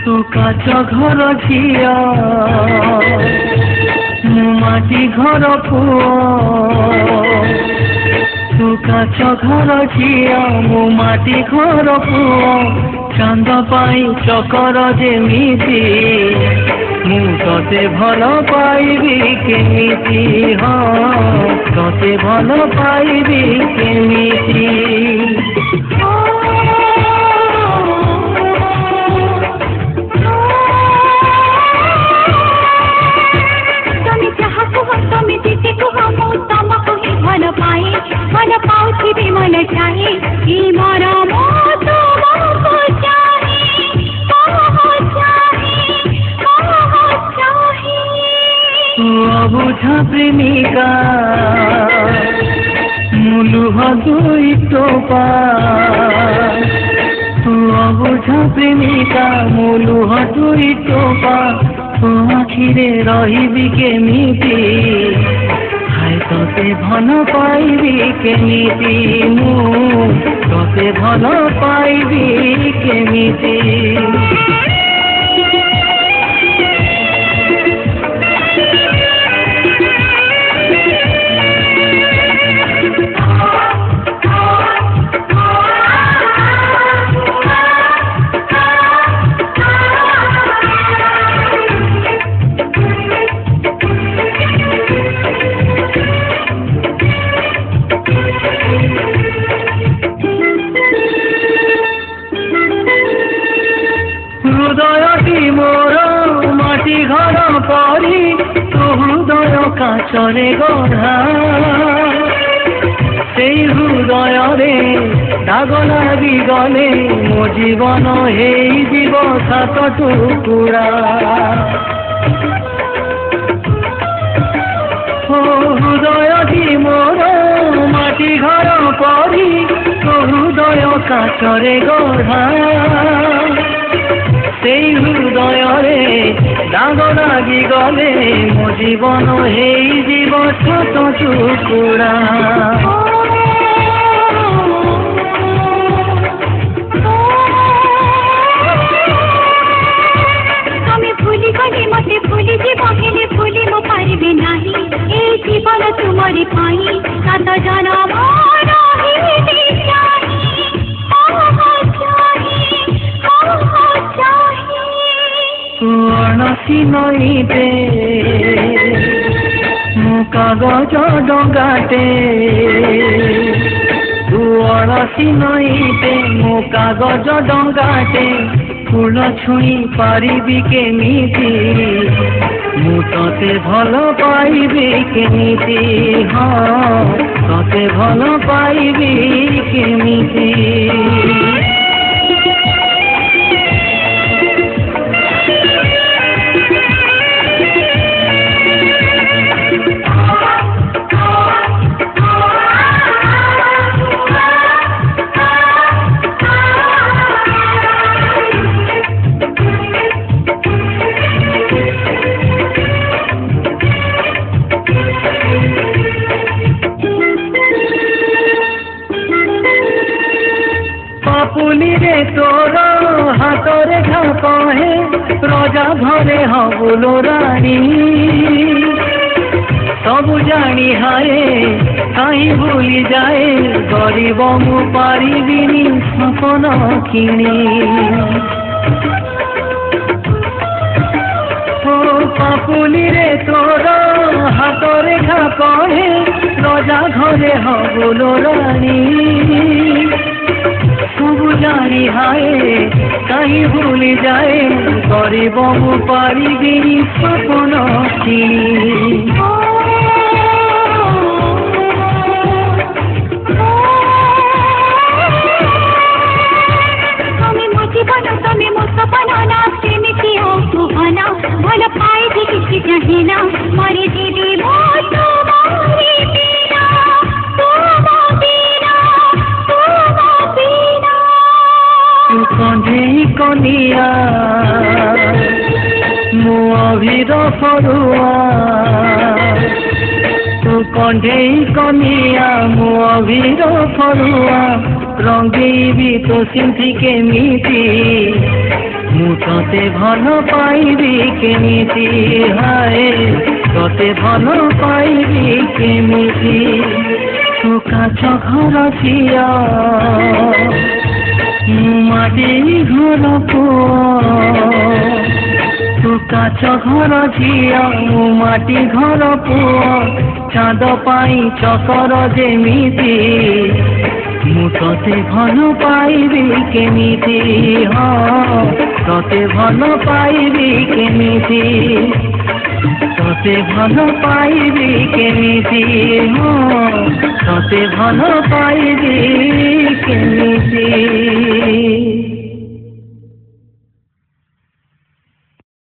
तू काच घर झिया मु माटी घर पुओ तू काच घर झिया मु माटी घर पुओ चांद पाई चकर जेमिति मु तते भल पाइबी केमिति हाँ तते भल पाइबी केमिति मन पाउथी भी मन चाहे ई मरा मो तुमको चाहे कहो चाहे तू अबुझा प्रेमिका मुलुह दुई टोपा तू अबुझा प्रेमिका मुलुह दुई टोपा तो आखिरे रहिबी केमिति तते भल पाइबी केमिति मु तते भल पाइबी केमिति हृदयटी मोर माटी घर परी तो हृदय काचरे गढ़ा से हृदय रे दाग लगी गले मो जीवन हेइजिब सात टुकुड़ा हृदयटी मोर माटी घर परी तो हृदय काचरे गढ़ा सेई हृदय रे दाग लगी गले मो जीवन हेइजिब छोट टुकुड़ा तमे भूली गले मते भूली जीव हेले भूली मो पारिबे नाही ए जीवन तुमरी पाई सात जन्म रहिबे चाही तू अणसी नईते मु कागज डंगाटे तू अणसी नईते मु कागज डंगाटे फूल छुई पारिबी केमिति मु तते भल पाइबी केमिति हाँ तते भल पाइबी केमिति पापुली रे तोर हाथरे घाप हे रजा घरे हबुलो रानी सबु जानी हाय कहीं भूली जाए गरीब मु पारिबिनी सपन किणी पापुली रे तोर हाथरे घाप हे रजा घरे हबुलो रानी सबु जानी हाय कहीं भूली जाए गरीब मु पारिबिनी सपन किणी तमे मो सपन ना सेमिति हो सुहाना भल पाइबी किसी जहिना मरे दीदी मो तुम्हारी बिना तू कंधे कनिया मु अभिर फरुआ तू कंधे कनिया मु अभिर फरुआ रंगेबी तो सिंथी केमिति मु तोते भल पाइबी केमिति हाय तोते भल पाइबी केमिति तू काच घर झिया माटी घर पुआ तू काच घर झिया माटी घर पुआ चाँद पाई चकर जेमिति मु तोते भल पाइबी केमिति हाँ तोते भल पाइबी केमिति तोते भल पाइबी केमिति हाँ तोते भल पाइबी केमिति।